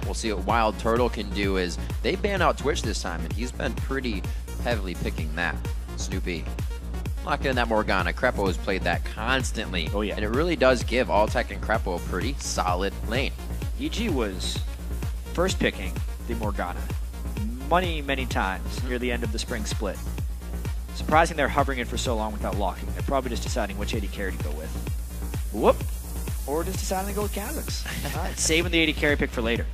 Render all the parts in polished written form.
We'll see what Wild Turtle can do is they ban out Twitch this time, and he's been pretty heavily picking that. Snoopy. Not getting that Morgana. Crepo has played that constantly. Oh, yeah. And it really does give Alltech and Crepo a pretty solid lane. EG was first picking the Morgana many times near the end of the spring split. Surprising they're hovering it for so long without locking. They're probably just deciding which AD carry to go with. Whoop! Or just deciding to go with Kha'Zix. All right, saving the AD carry pick for later.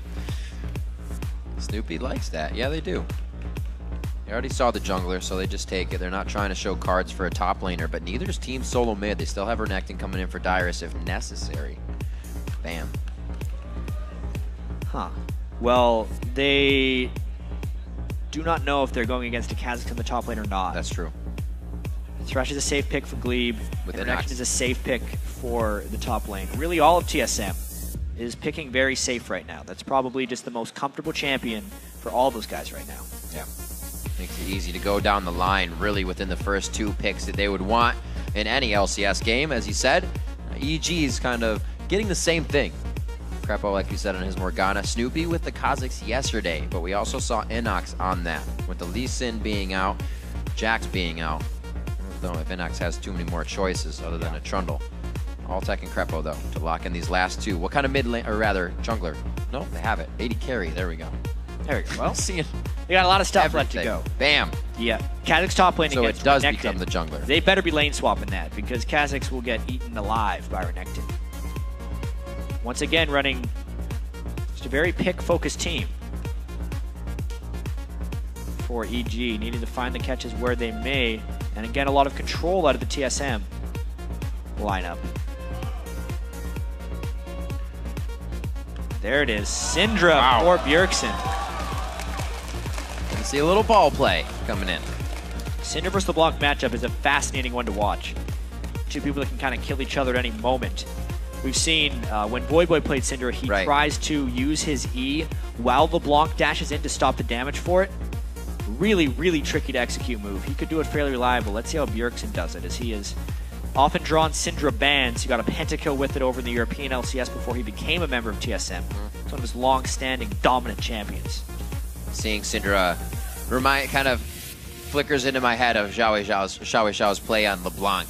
Snoopy likes that. Yeah, they do. They already saw the jungler, so they just take it. They're not trying to show cards for a top laner, but neither is Team SoloMid. They still have Renekton coming in for Dyrus if necessary. Bam. Huh. Well, they do not know if they're going against a Kha'Zix in the top lane or not. That's true. Thresh is a safe pick for Glebe. With Renekton is a safe pick for the top lane. Really, all of TSM is picking very safe right now. That's probably just the most comfortable champion for all those guys right now. Yeah. Makes it easy to go down the line, really, within the first 2 picks that they would want in any LCS game. As you said, EG is kind of getting the same thing. Crepo, like you said, on his Morgana. Snoopy with the Kha'Zix yesterday, but we also saw Inox on that. With the Lee Sin being out, Jax being out. I don't know if Inox has too many more choices other than a Trundle. Alltech and Crepo, though, to lock in these last 2. What kind of mid lane, or rather, jungler? No, they have it. 80 carry. There we go. There we go. Well, seeing they got a lot of stuff everything. left to go. Bam. Yeah. Kha'Zix top lane So against it does Renekton. become the jungler. They better be lane swapping that because Kha'Zix will get eaten alive by Renekton. Once again, running just a very pick-focused team for EG, needing to find the catches where they may, and again, a lot of control out of the TSM lineup. There it is, Syndra for Bjergsen. Gonna see a little ball play coming in. Syndra versus LeBlanc matchup is a fascinating one to watch. 2 people that can kind of kill each other at any moment. We've seen when Voyboy played Syndra, he tries to use his E while LeBlanc dashes in to stop the damage for it. Really tricky to execute move. He could do it fairly reliable. Let's see how Bjergsen does it, as he has often drawn Syndra bans. He got a pentakill with it over in the European LCS before he became a member of TSM. It's one of his long-standing dominant champions. Seeing Syndra kind of flickers into my head of Xiao Xiao's play on LeBlanc.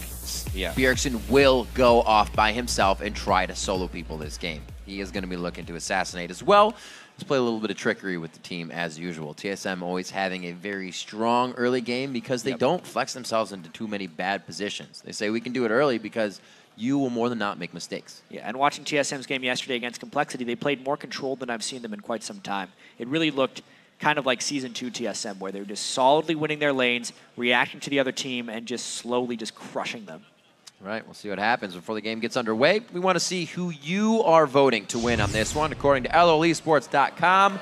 Yeah. Bjergsen will go off by himself and try to solo people this game. He is going to be looking to assassinate as well. Let's play a little bit of trickery with the team as usual. TSM always having a very strong early game because they don't flex themselves into too many bad positions. They say we can do it early because you will more than not make mistakes. Yeah, and watching TSM's game yesterday against Complexity, they played more controlled than I've seen them in quite some time. It really looked kind of like Season 2 TSM, where they were just solidly winning their lanes, reacting to the other team, and just slowly just crushing them. Right, we'll see what happens before the game gets underway. We want to see who you are voting to win on this one. According to LOLesports.com,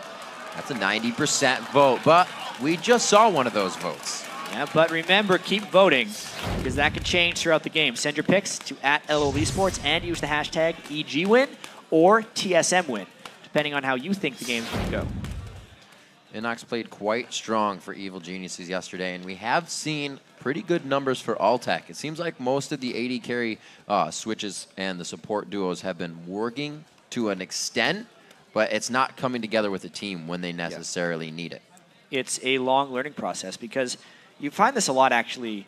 that's a 90% vote, but we just saw one of those votes. Yeah, but remember, keep voting, because that can change throughout the game. Send your picks to @LOLesports and use the hashtag EGWin or TSMWin, depending on how you think the game's going to go. Inox played quite strong for Evil Geniuses yesterday, and we have seen pretty good numbers for Alltech. It seems like most of the AD carry switches and the support duos have been working to an extent, but it's not coming together with the team when they necessarily need it. It's a long learning process because you find this a lot actually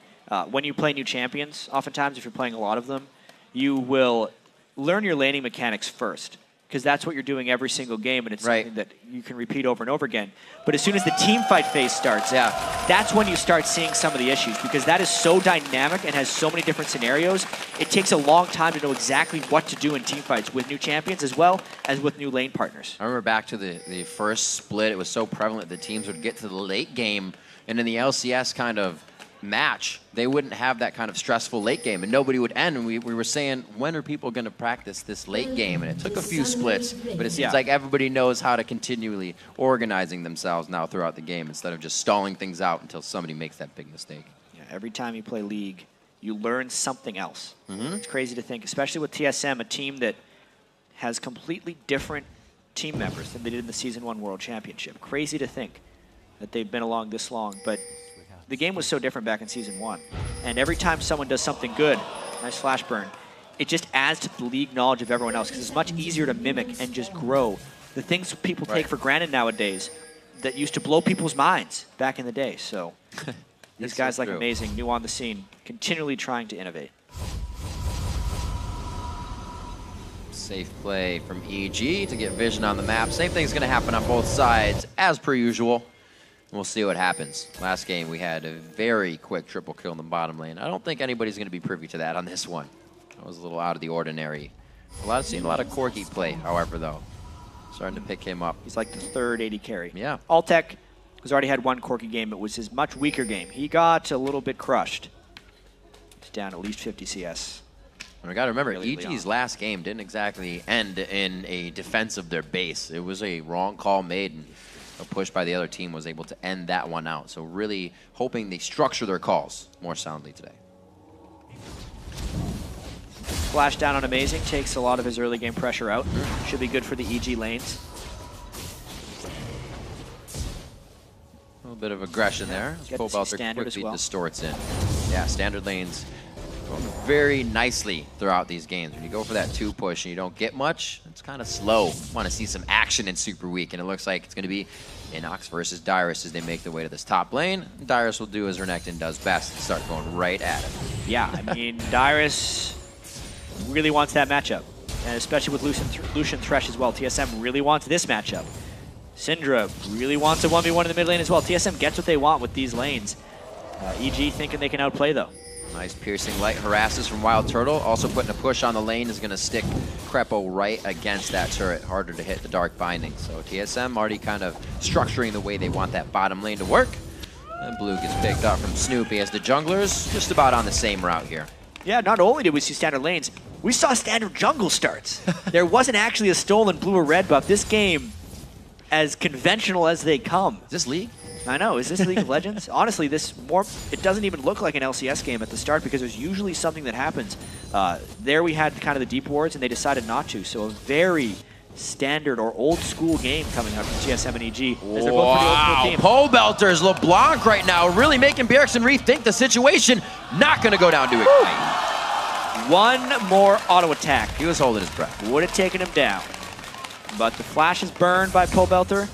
when you play new champions. Oftentimes, if you're playing a lot of them, you will learn your laning mechanics first, because that's what you're doing every single game, and it's something that you can repeat over and over again. But as soon as the team fight phase starts, that's when you start seeing some of the issues, because that is so dynamic and has so many different scenarios. It takes a long time to know exactly what to do in team fights with new champions as well as with new lane partners. I remember back to the first split, it was so prevalent that teams would get to the late game, and in the LCS kind of match, they wouldn't have that kind of stressful late game, and nobody would end. And we were saying, when are people going to practice this late game? And it took a few splits, but it seems like everybody knows how to continually organizing themselves now throughout the game instead of just stalling things out until somebody makes that big mistake. Yeah, every time you play League, you learn something else. It's crazy to think, especially with TSM, a team that has completely different team members than they did in the Season 1 World Championship. Crazy to think that they've been along this long, but the game was so different back in Season 1. And every time someone does something good, nice flash burn, it just adds to the League knowledge of everyone else, because it's much easier to mimic and just grow the things people take for granted nowadays that used to blow people's minds back in the day. So these guys like Amazing, new on the scene, continually trying to innovate. Safe play from EG to get vision on the map. Same thing's going to happen on both sides as per usual. We'll see what happens. Last game we had a very quick triple kill in the bottom lane. I don't think anybody's going to be privy to that on this one. That was a little out of the ordinary. Seen a lot of Corki play, however, though. Starting to pick him up. He's like the third AD carry. Yeah. Altec has already had one Corki game. It was his much weaker game. He got a little bit crushed. He's down at least 50 CS. And we got to remember, EG's last game didn't exactly end in a defense of their base. It was a wrong call made, and a push by the other team was able to end that one out. So really hoping they structure their calls more soundly today. Flash down on Amazing, takes a lot of his early game pressure out. Should be good for the EG lanes. A little bit of aggression there. Pobelter quickly distorts in. Yeah, standard lanes going very nicely throughout these games. When you go for that 2 push and you don't get much, it's kind of slow. Want to see some action in Super Week, and it looks like it's going to be Inox versus Dyrus as they make their way to this top lane. Dyrus will do as Renekton does best and start going right at him. Yeah, I mean, Dyrus really wants that matchup, and especially with Lucian Thresh as well. TSM really wants this matchup. Syndra really wants a 1v1 in the mid lane as well. TSM gets what they want with these lanes. EG thinking they can outplay, though. Nice piercing light harasses from Wild Turtle. Also putting a push on the lane is going to stick Crepo right against that turret. Harder to hit the Dark Binding. So TSM already kind of structuring the way they want that bottom lane to work. And Blue gets picked up from Snoopy as the junglers just about on the same route here. Yeah, not only did we see standard lanes, we saw standard jungle starts. There wasn't actually a stolen blue or red buff. This game, as conventional as they come. Is this League? I know. Is this League of Legends? Honestly, it doesn't even look like an LCS game at the start because there's usually something that happens. There we had kind of the deep wards, and they decided not to. So a very standard or old school game coming up from TSM and EG. Wow, Pobelter's LeBlanc right now really making Bjergsen rethink the situation. Not going to go down to Ignite. One more auto attack. He was holding his breath. Would have taken him down. But the flash is burned by Pobelter.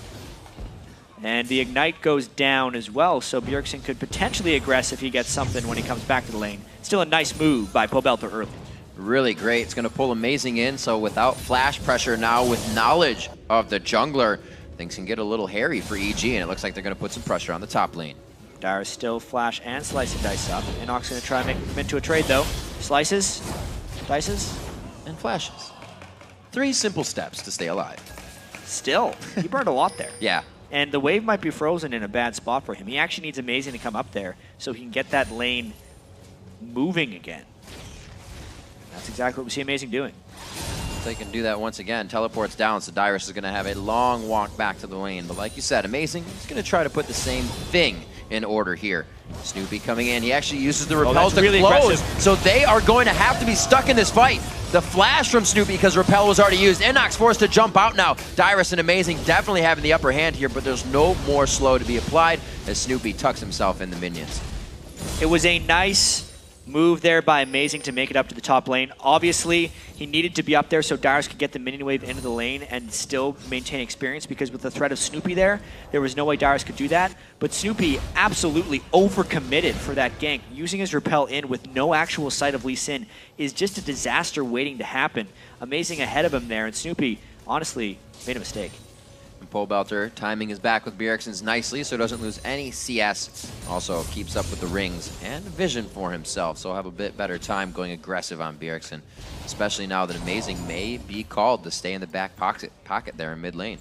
And the Ignite goes down as well, so Bjergsen could potentially aggress if he gets something when he comes back to the lane. Still a nice move by Pobelter early. Really great. It's going to pull Amazing in, so without flash pressure now, with knowledge of the jungler, things can get a little hairy for EG, and it looks like they're going to put some pressure on the top lane. Dyrus still flash and slice and dice up. Inox going to try and make him into a trade, though. Slices, dices, and flashes. 3 simple steps to stay alive. Still, he burned a lot there. Yeah. And the wave might be frozen in a bad spot for him. He actually needs Amazing to come up there so he can get that lane moving again. That's exactly what we see Amazing doing. They can do that once again. Teleports down, so Dyrus is going to have a long walk back to the lane. But like you said, Amazing is going to try to put the same thing in order here. Snoopy coming in. He actually uses the repels to close. So they are going to have to be stuck in this fight. The flash from Snoopy because repel was already used. Inox forced to jump out now. Dyrus and Amazing definitely having the upper hand here, but there's no more slow to be applied as Snoopy tucks himself in the minions. It was a nice move there by Amazing to make it up to the top lane. Obviously, he needed to be up there so Dyrus could get the minion wave into the lane and still maintain experience, because with the threat of Snoopy there was no way Dyrus could do that. But Snoopy absolutely overcommitted for that gank. Using his repel in with no actual sight of Lee Sin is just a disaster waiting to happen. Amazing ahead of him there, and Snoopy honestly made a mistake. And Pobelter timing is back with Bjergsen's nicely, so doesn't lose any CS. Also keeps up with the rings and vision for himself, so he'll have a bit better time going aggressive on Bjergsen, especially now that Amazing may be called to stay in the back pocket there in mid lane.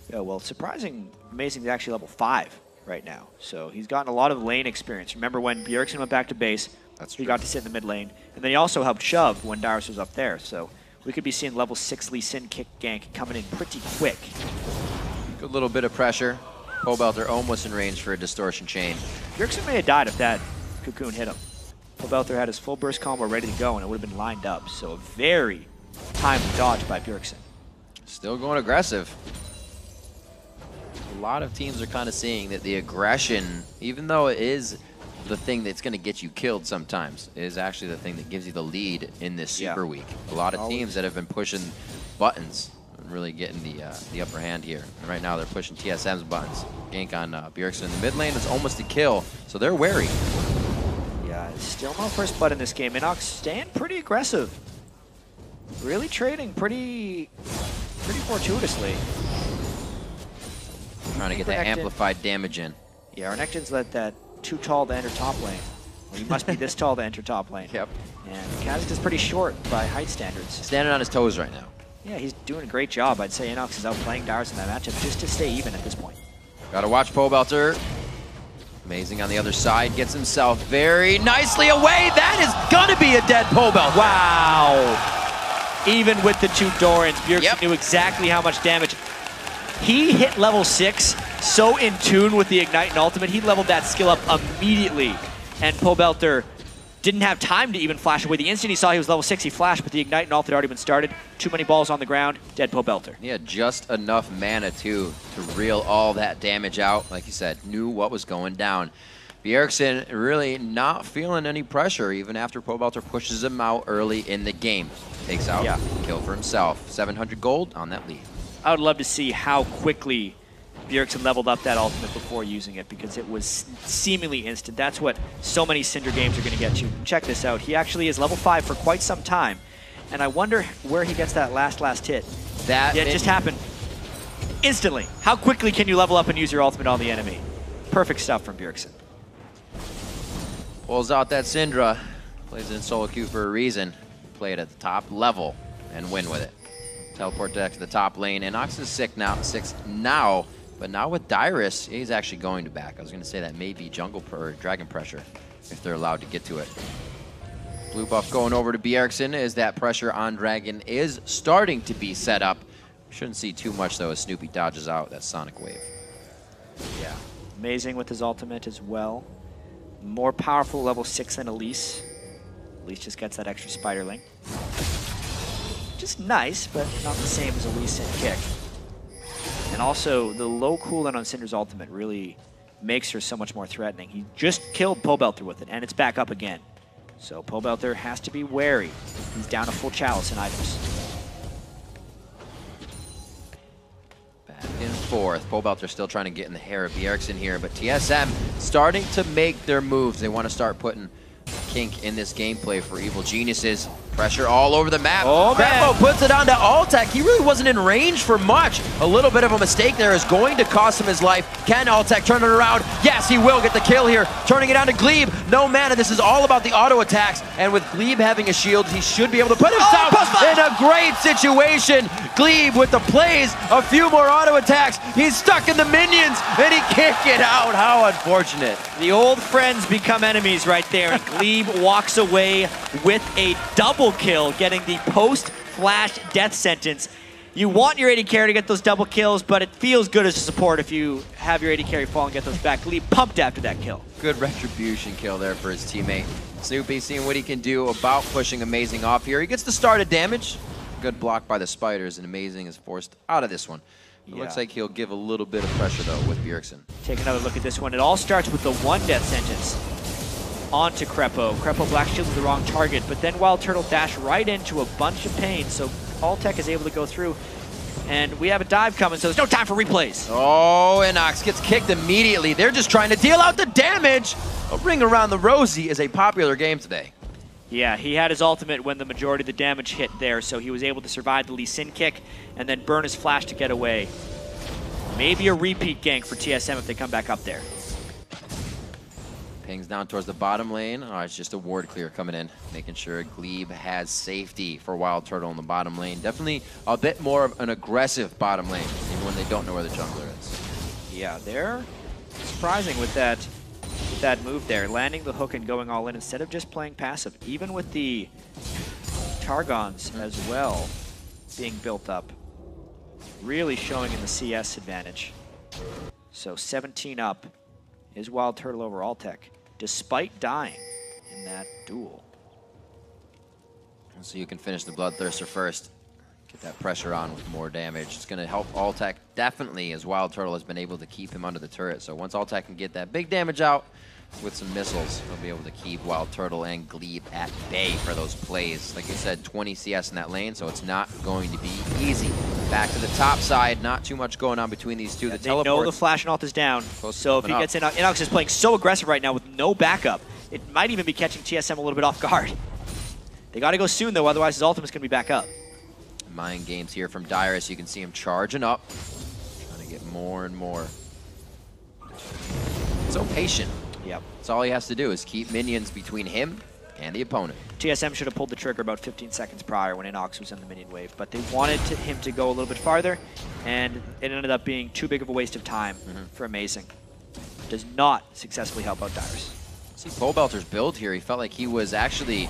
Yeah, well, surprising, Amazing is actually level 5 right now, so he's gotten a lot of lane experience. Remember when Bjergsen went back to base, he got to sit in the mid lane, and then he also helped shove when Dyrus was up there, so we could be seeing level 6 Lee Sin kick gank coming in pretty quick. Good little bit of pressure. Pobelter almost in range for a distortion chain. Bjergsen may have died if that cocoon hit him. Pobelter had his full burst combo ready to go, and it would have been lined up, so a very timely dodge by Bjergsen. Still going aggressive. A lot of teams are kind of seeing that the aggression, even though it is the thing that's going to get you killed sometimes. It is actually the thing that gives you the lead in this Super Week. A lot of teams that have been pushing buttons and really getting the upper hand here. And right now they're pushing TSM's buttons. Gank on Bjergsen in the mid lane is almost a kill, so they're wary. Yeah, still no first blood in this game. Inox staying pretty aggressive. Really trading pretty fortuitously. Trying to get that amplified damage in. Yeah, Renekton's let that too tall to enter top lane. Well, he must be this tall to enter top lane. Yep. And Kazakh's is pretty short by height standards. Standing on his toes right now. Yeah, he's doing a great job. I'd say Inox is outplaying Darius in that matchup just to stay even at this point. Gotta watch Pobelter. Amazing on the other side. Gets himself very nicely away. That is gonna be a dead Pobelter. Wow. Even with the two Dorans, Bjergsen knew exactly how much damage. He hit level 6 so in tune with the Ignite and Ultimate, he leveled that skill up immediately. And Pobelter didn't have time to even flash away. The instant he saw he was level 6, he flashed, but the Ignite and Ultimate had already been started. Too many balls on the ground, dead Pobelter. He had just enough mana, too, to reel all that damage out. Like you said, knew what was going down. Bjergsen really not feeling any pressure, even after Pobelter pushes him out early in the game. Takes out kill for himself. 700 gold on that lead. I would love to see how quickly Bjergsen leveled up that ultimate before using it, because it was seemingly instant. That's what so many Cinder games are going to get you. Check this out. He actually is level 5 for quite some time, and I wonder where he gets that last hit. It just happened instantly. How quickly can you level up and use your ultimate on the enemy? Perfect stuff from Bjergsen. Pulls out that Syndra. Plays it in solo queue for a reason. Play it at the top level and win with it. Teleport deck to the top lane. Inox is 6 now, but now with Dyrus, he's actually going to back. I was going to say that may be jungle or dragon pressure if they're allowed to get to it. Blue buff going over to Bjergsen as that pressure on dragon is starting to be set up. Shouldn't see too much though as Snoopy dodges out that sonic wave. Yeah, amazing with his ultimate as well. More powerful level 6 than Elise. Elise just gets that extra spiderling. Just nice, but not the same as Elise and Kick. And also, the low cooldown on Cinder's ultimate really makes her so much more threatening. He just killed Pobelter with it, and it's back up again. So Pobelter has to be wary. He's down a full chalice in items. Back and forth. Pobelter still trying to get in the hair of Bjergsen here, but TSM starting to make their moves. They want to start putting kink in this gameplay for Evil Geniuses. Pressure all over the map. Oh, Grappo puts it onto Altec. He really wasn't in range for much. A little bit of a mistake there is going to cost him his life. Can Altec turn it around? Yes, he will get the kill here. Turning it on to Glebe. No mana. This is all about the auto attacks. And with Glebe having a shield, he should be able to put himself in a great situation. Glebe with the plays. A few more auto attacks. He's stuck in the minions, and he can't get out. How unfortunate. The old friends become enemies right there. And Glebe walks away with a double kill, getting the post-flash death sentence. You want your AD carry to get those double kills, but it feels good as a support if you have your AD carry fall and get those back. Glebe pumped after that kill. Good retribution kill there for his teammate. Snoopy seeing what he can do about pushing Amazing off here. He gets the started damage. Good block by the spiders, and Amazing is forced out of this one. It looks like he'll give a little bit of pressure, though, with Bjergsen. Take another look at this one. It all starts with the one death sentence onto Creppo. Creppo black shield to the wrong target, but then Wild Turtle dash right into a bunch of pain, so Altec is able to go through. And we have a dive coming, so there's no time for replays. Oh, Inox gets kicked immediately. They're just trying to deal out the damage. A ring around the rosy is a popular game today. Yeah, he had his ultimate when the majority of the damage hit there, so he was able to survive the Lee Sin kick and then burn his flash to get away. Maybe a repeat gank for TSM if they come back up there. Pings down towards the bottom lane. Oh, it's just a ward clear coming in, making sure Glebe has safety for Wild Turtle in the bottom lane. Definitely a bit more of an aggressive bottom lane, even when they don't know where the jungler is. Yeah, they're surprising with that move there, landing the hook and going all in instead of just playing passive. Even with the Targons as well being built up, really showing in the CS advantage. So 17 up is Wild Turtle over Altec, despite dying in that duel. So you can finish the Bloodthirster first. Get that pressure on with more damage. It's going to help Altec definitely, as Wild Turtle has been able to keep him under the turret. So once Altec can get that big damage out, with some missiles, he'll be able to keep Wild Turtle and Glebe at bay for those plays. Like you said, 20 CS in that lane, so it's not going to be easy. Back to the top side, not too much going on between these two. Yeah, they know the flash and ult is down, so if he gets in, Inox is playing so aggressive right now with no backup. It might even be catching TSM a little bit off guard. They got to go soon, though, otherwise his ultimate's going to be back up. Mind games here from Dyrus. You can see him charging up, trying to get more and more. So patient. Yep. That's all he has to do is keep minions between him and the opponent. TSM should have pulled the trigger about 15 seconds prior when Inox was in the minion wave, but they wanted him to go a little bit farther, and it ended up being too big of a waste of time for Amazing. Does not successfully help out Dyrus. See Pobelter's build here. He felt like he was actually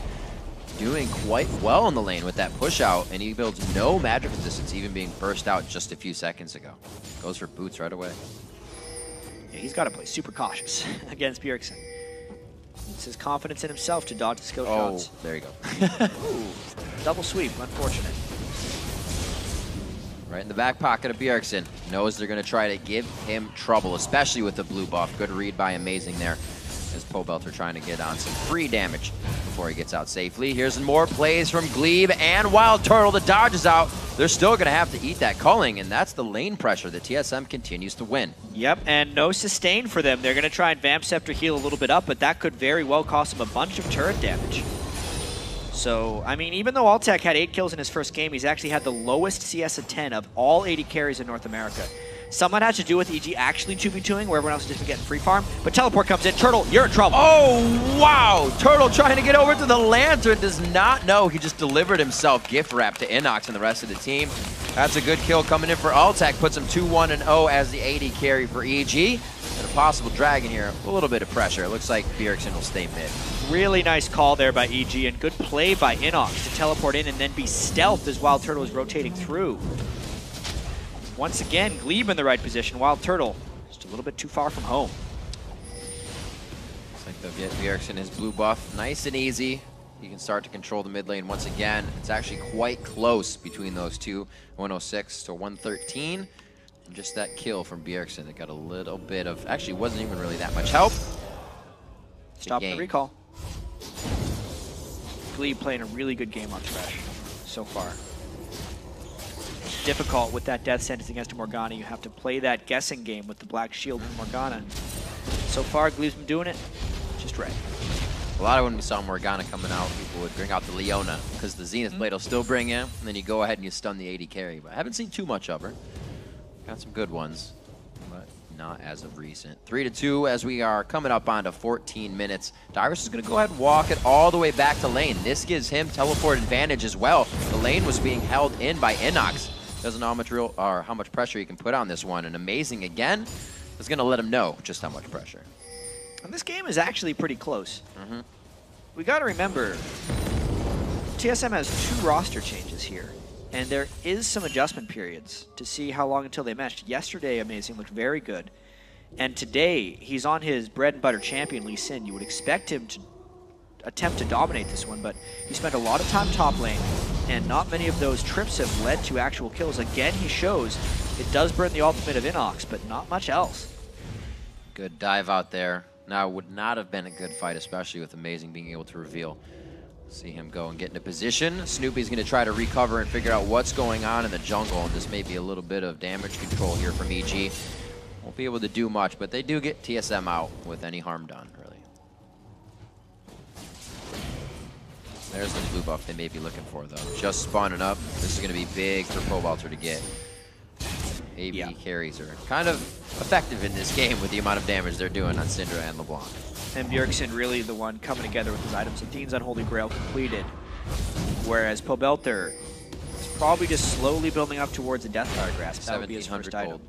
doing quite well in the lane with that push out, and he builds no magic resistance, even being burst out just a few seconds ago. Goes for boots right away. Yeah, he's got to play super cautious against Bjergsen. It's his confidence in himself to dodge the scope shots. Oh, there you go. Ooh, double sweep, unfortunate. Right in the back pocket of Bjergsen. Knows they're going to try to give him trouble, especially with the blue buff. Good read by Amazing there, as Pobelter trying to get on some free damage before he gets out safely. Here's more plays from Glebe and Wild Turtle. The dodge is out. They're still going to have to eat that culling, and that's the lane pressure that TSM continues to win. Yep, and no sustain for them. They're going to try and Vamp Scepter heal a little bit up, but that could very well cost them a bunch of turret damage. So, I mean, even though Altec had 8 kills in his first game, he's actually had the lowest CS of 10 of all 80 carries in North America. Some might have to do with EG actually 2v2ing, where everyone else is just getting free farm. But Teleport comes in. Turtle, you're in trouble. Oh, wow. Turtle trying to get over to the Lantern. Does not know he just delivered himself gift wrap to Inox and the rest of the team. That's a good kill coming in for Altec. Puts him 2-1-0 as the AD carry for EG. And a possible dragon here. A little bit of pressure. It looks like Bjergsen will stay mid. Really nice call there by EG, and good play by Inox to teleport in and then be stealthed as Wild Turtle is rotating through. Once again, Glebe in the right position. Wild Turtle just a little bit too far from home. Looks like they'll get Bjergsen his blue buff nice and easy. He can start to control the mid lane once again. It's actually quite close between those two. 106 to 113. And just that kill from Bjergsen that got a little bit of, actually wasn't even really that much help. Stop the recall. Glebe playing a really good game on Thresh so far. Difficult with that death sentence against a Morgana. You have to play that guessing game with the black shield from Morgana. So far, Glebe's been doing it just right. A lot of when we saw Morgana coming out, people would bring out the Leona because the Zenith Blade will still bring him, and then you go ahead and you stun the AD carry. But I haven't seen too much of her. Got some good ones, but not as of recent. 3-2 as we are coming up on to 14 minutes. Dyrus is going to go ahead and walk it all the way back to lane. This gives him teleport advantage as well. The lane was being held in by Inox. Doesn't know how much pressure he can put on this one. And Amazing again is going to let him know just how much pressure. And this game is actually pretty close. We got to remember, TSM has 2 roster changes here, and there is some adjustment periods to see how long until they meshed. Yesterday, Amazing looked very good, and today he's on his bread and butter champion, Lee Sin. You would expect him to attempt to dominate this one, but he spent a lot of time top lane, and not many of those trips have led to actual kills. Again, he shows it does burn the ultimate of Inox, but not much else. Good dive out there. Now, would not have been a good fight, especially with Amazing being able to reveal. See him go and get into position. Snoopy's going to try to recover and figure out what's going on in the jungle, and this may be a little bit of damage control here from EG. Won't be able to do much, but they do get TSM out with any harm done, really. There's the blue buff they may be looking for, though. Just spawning up. This is going to be big for Pobelter to get. AB carries are kind of effective in this game with the amount of damage they're doing on Syndra and LeBlanc. And Bjergsen really the one coming together with his items. Dean's Unholy Grail completed, whereas Pobelter is probably just slowly building up towards the Deathfire Grasp. That would be his first item.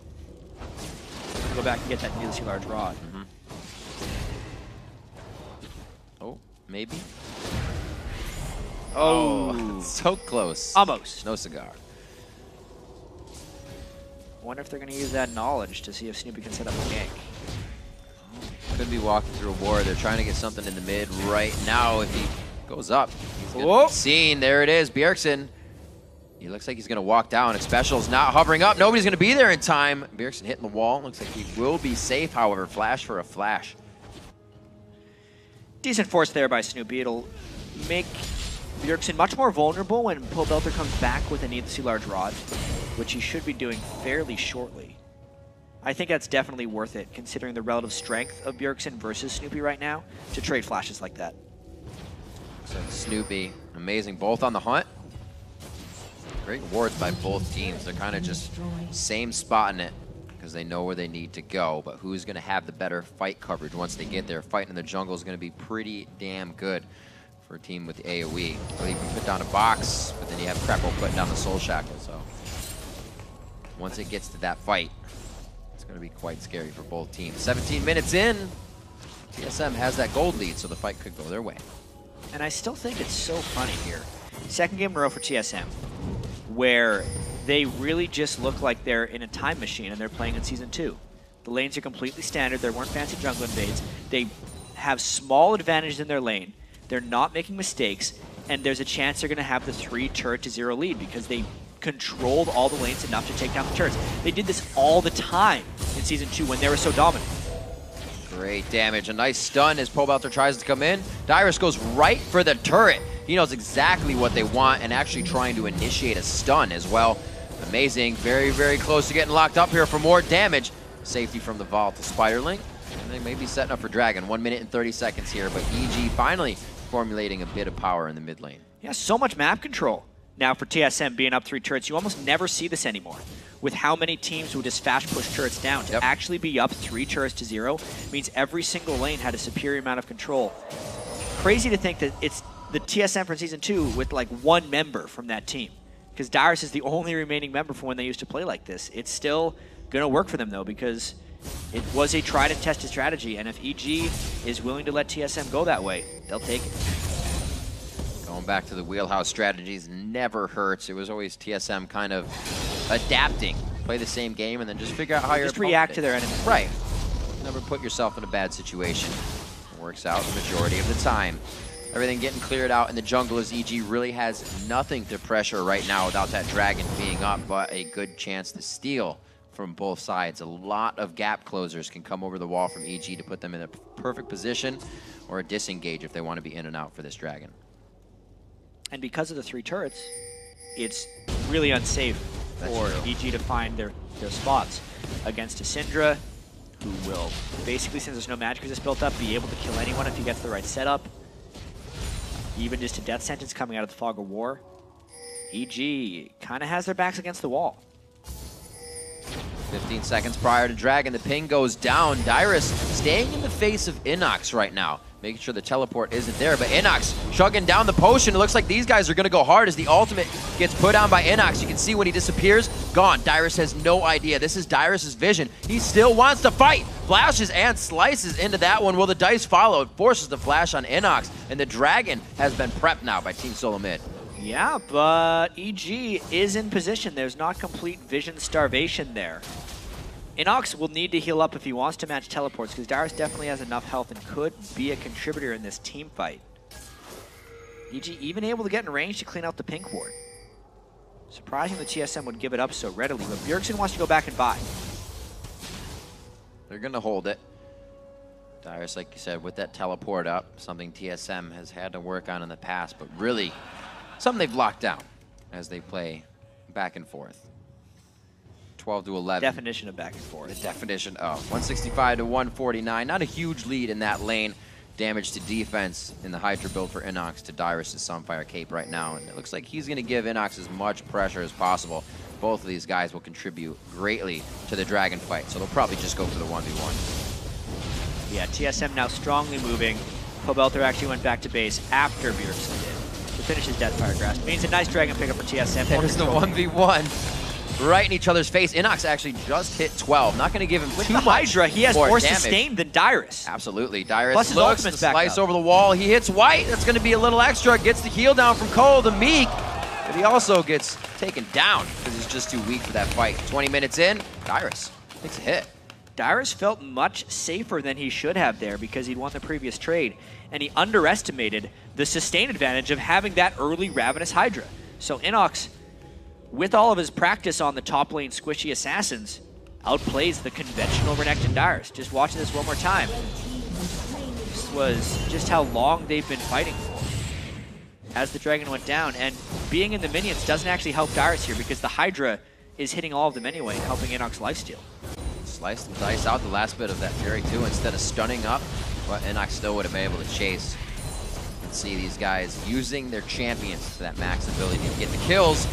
Go back and get that needlessly large rod. Oh, maybe? Oh, so close. Almost. No cigar. I wonder if they're going to use that knowledge to see if Snoopy can set up a gank. Could be walking through a ward. They're trying to get something in the mid right now. If he goes up, he's going to be seen. There it is, Bjergsen. He looks like he's going to walk down. His special's not hovering up. Nobody's going to be there in time. Bjergsen hitting the wall. Looks like he will be safe, however. Flash for a flash. Decent force there by Snoopy. It'll make Bjergsen much more vulnerable when Pobelter comes back with a needlessly large rod, which he should be doing fairly shortly. I think that's definitely worth it, considering the relative strength of Bjergsen versus Snoopy right now, to trade flashes like that. So Snoopy, amazing, both on the hunt. Great wards by both teams. They're kind of just same spot in it because they know where they need to go, but who's going to have the better fight coverage once they get there? Fighting in the jungle is going to be pretty damn good for a team with the AoE. Well, you can put down a box, but then you have Krepo putting down the Soul Shackle, so once it gets to that fight, it's going to be quite scary for both teams. 17 minutes in, TSM has that gold lead, so the fight could go their way. And I still think it's so funny here. Second game in a row for TSM, where they really just look like they're in a time machine and they're playing in Season 2. The lanes are completely standard. There weren't fancy jungle invades. They have small advantages in their lane. They're not making mistakes, and there's a chance they're going to have the 3-turret-to-0 lead because they controlled all the lanes enough to take down the turrets. They did this all the time in Season 2 when they were so dominant. Great damage. A nice stun as Pobelter tries to come in. Dyrus goes right for the turret. He knows exactly what they want and actually trying to initiate a stun as well. Amazing. Very, very close to getting locked up here for more damage. Safety from the volatile Spiderling. And they may be setting up for Dragon. 1 minute and 30 seconds here, but EG finally formulating a bit of power in the mid lane. Yeah, so much map control. Now for TSM being up 3 turrets, you almost never see this anymore. With how many teams would just fast push turrets down. To actually be up 3 turrets to 0 means every single lane had a superior amount of control. Crazy to think that it's the TSM from Season 2 with like 1 member from that team. Because Dyrus is the only remaining member from when they used to play like this. It's still going to work for them though, because it was a tried and tested strategy, and if EG is willing to let TSM go that way, they'll take it. Going back to the wheelhouse strategies never hurts. It was always TSM kind of adapting. Play the same game and then just figure out how you're just react to their enemy. Right. Never put yourself in a bad situation. It works out the majority of the time. Everything getting cleared out in the jungle as EG really has nothing to pressure right now without that dragon being up, but a good chance to steal from both sides. A lot of gap closers can come over the wall from EG to put them in a perfect position or a disengage if they want to be in and out for this dragon. And because of the 3 turrets, it's really unsafe for EG to find their spots against a Syndra, who will basically, since there's no magic resist built up, be able to kill anyone if he gets the right setup. Even just a death sentence coming out of the Fog of War. EG kind of has their backs against the wall. 15 seconds prior to Dragon, the ping goes down. Dyrus staying in the face of Inox right now, making sure the teleport isn't there, but Inox chugging down the potion. It looks like these guys are going to go hard as the ultimate gets put down by Inox. You can see when he disappears, gone. Dyrus has no idea. This is Dyrus's vision. He still wants to fight. Flashes and slices into that one. Will the dice follow? Forces the flash on Inox, and the Dragon has been prepped now by Team SoloMid. Yeah, but EG is in position. There's not complete vision starvation there. Inox will need to heal up if he wants to match teleports, because Dyrus definitely has enough health and could be a contributor in this team fight. EG even able to get in range to clean out the pink ward. Surprising the TSM would give it up so readily, but Bjergsen wants to go back and buy. They're going to hold it. Dyrus, like you said, with that teleport up, something TSM has had to work on in the past, but really something they've locked down as they play back and forth. 12 to 11. Definition of back and forth. The definition of 165 to 149. Not a huge lead in that lane. Damage to defense in the Hydra build for Inox to Dyrus' Sunfire Cape right now. And it looks like he's going to give Inox as much pressure as possible. Both of these guys will contribute greatly to the Dragon fight, so they'll probably just go for the 1v1. Yeah, TSM now strongly moving. Pobelter actually went back to base after Bjergsen did to finish his Deathfire Grasp. Means a nice Dragon pickup for TSM. There's the 1v1. Right in each other's face. Inox actually just hit 12. Not going to give him with too the much Hydra, he has more damage. sustained than Dyrus. Absolutely. Dyrus plus his looks to ultimate's back slice up. over the wall. He hits White. That's going to be a little extra. Gets the heal down from Cole, the Meek. But he also gets taken down because he's just too weak for that fight. 20 minutes in, Dyrus takes a hit. Dyrus felt much safer than he should have there because he'd won the previous trade, and he underestimated the sustain advantage of having that early Ravenous Hydra. So Inox, with all of his practice on the top lane squishy assassins, outplays the conventional Renekton Dyrus. Just watching this one more time. was just how long they've been fighting for as the Dragon went down. And being in the minions doesn't actually help Dyrus here because the Hydra is hitting all of them anyway, helping Inox lifesteal. Sliced and dice out the last bit of that Fury too, instead of stunning up, but Inox still would have been able to chase. You can see these guys using their champions to that max ability to get the kills.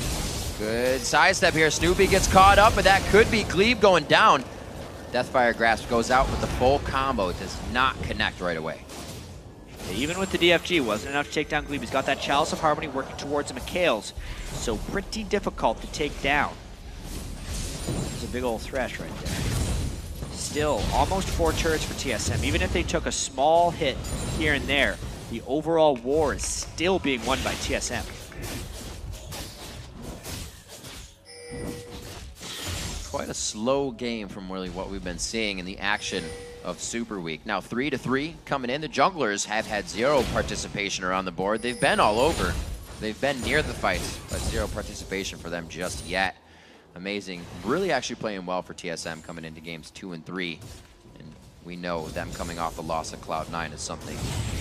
Good sidestep here. Snoopy gets caught up, but that could be Glebe going down. Deathfire Grasp goes out with the full combo. It does not connect right away. Even with the DFG, wasn't enough to take down Glebe. He's got that Chalice of Harmony working towards him at Kales, so pretty difficult to take down. There's a big old Thresh right there. Still, almost 4 turrets for TSM. Even if they took a small hit here and there, the overall war is still being won by TSM. Quite a slow game from really what we've been seeing in the action of Superweek. Now 3-3 coming in. The junglers have had 0 participation around the board. They've been all over. They've been near the fights, but 0 participation for them just yet. Amazing. Really actually playing well for TSM coming into games 2 and 3. And we know them coming off the loss of Cloud9 is something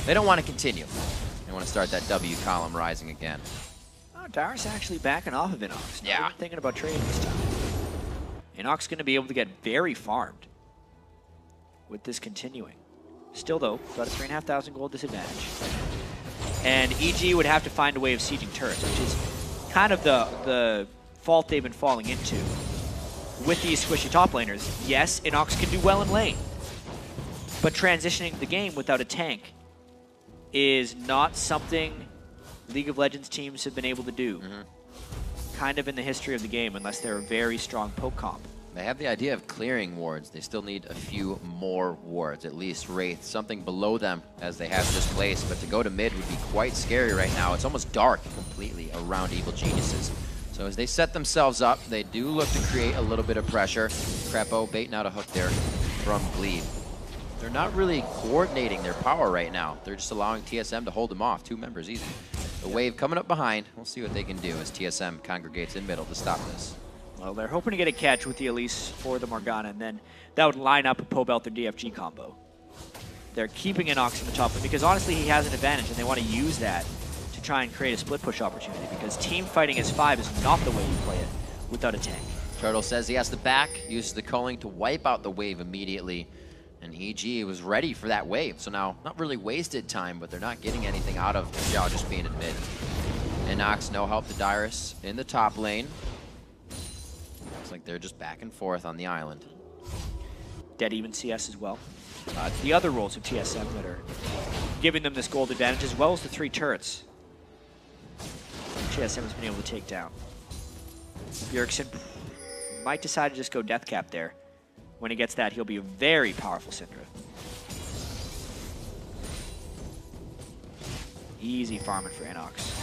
they don't want to continue. They want to start that W column rising again. Oh, Dyrus actually backing off of Inox. Yeah. Not even thinking about trading this time. Inox going to be able to get very farmed with this continuing. Still though, got a 3,500 gold disadvantage. And EG would have to find a way of sieging turrets, which is kind of the fault they've been falling into with these squishy top laners. Yes, Inox can do well in lane, but transitioning the game without a tank is not something League of Legends teams have been able to do. Kind of in the history of the game, unless they're a very strong poke comp. They have the idea of clearing wards. They still need a few more wards, at least Wraith, something below them as they have this place. But to go to mid would be quite scary right now. It's almost dark completely around Evil Geniuses. So as they set themselves up, they do look to create a little bit of pressure. Crepo baiting out a hook there from Glebe. They're not really coordinating their power right now. They're just allowing TSM to hold them off. 2 members easy. The wave coming up behind. We'll see what they can do as TSM congregates in middle to stop this. Well, they're hoping to get a catch with the Elise for the Morgana, and then that would line up a Pobelt or DFG combo. They're keeping Inox in the top lane because honestly he has an advantage, and they want to use that to try and create a split push opportunity because team fighting as 5 is not the way you play it without a tank. Turtle says he has to back, uses the culling to wipe out the wave immediately. And EG was ready for that wave. So now, not really wasted time, but they're not getting anything out of Xiao just being in mid. Inox, no help to Dyrus in the top lane. Looks like they're just back and forth on the island. Dead even CS as well. The other roles of TSM that are giving them this gold advantage, as well as the 3 turrets TSM has been able to take down. Bjergsen might decide to just go death cap there. When he gets that, he'll be a very powerful Syndra. Easy farming for Inox.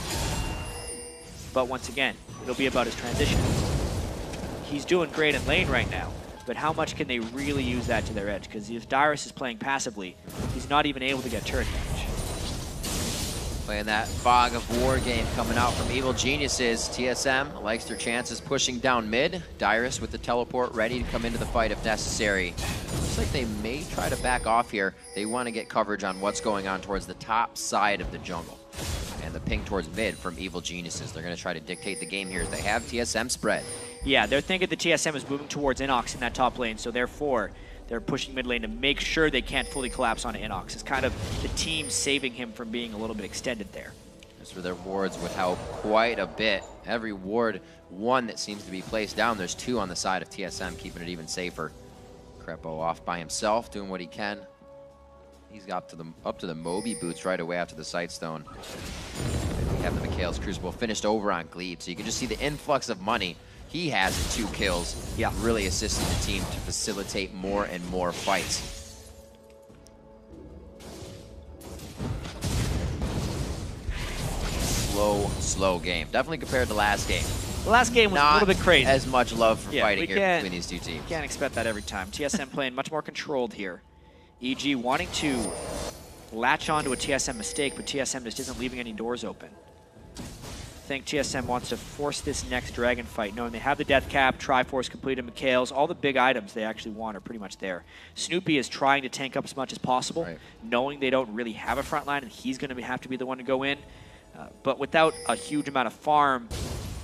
But once again, it'll be about his transition. He's doing great in lane right now, but how much can they really use that to their edge? Because if Dyrus is playing passively, he's not even able to get turret damage. Playing that Fog of War game coming out from Evil Geniuses. TSM likes their chances pushing down mid. Dyrus with the teleport ready to come into the fight if necessary. Looks like they may try to back off here. They want to get coverage on what's going on towards the top side of the jungle. And the ping towards mid from Evil Geniuses. They're going to try to dictate the game here as they have TSM spread. Yeah, they're thinking the TSM is moving towards Inox in that top lane, so therefore they're pushing mid lane to make sure they can't fully collapse onto Inox. It's kind of the team saving him from being a little bit extended there. As for their wards would help quite a bit. Every ward, 1 that seems to be placed down. There's 2 on the side of TSM, keeping it even safer. Crepo off by himself, doing what he can. He's got up to the Moby boots right away after the Sightstone. We have the Mikhail's Crucible finished over on Glebe, so you can just see the influx of money he has in 2 kills, really assisting the team to facilitate more and more fights. Slow game. Definitely compared to last game. The last game was a little bit crazy. As much love for fighting here between these 2 teams. Can't expect that every time. TSM playing much more controlled here. EG wanting to latch onto a TSM mistake, but TSM just isn't leaving any doors open. think TSM wants to force this next Dragon fight, knowing they have the Death Cap, Triforce completed, Mikhail's, all the big items they actually want are pretty much there. Snoopy is trying to tank up as much as possible, right, knowing they don't really have a front line and he's going to have to be the one to go in. But without a huge amount of farm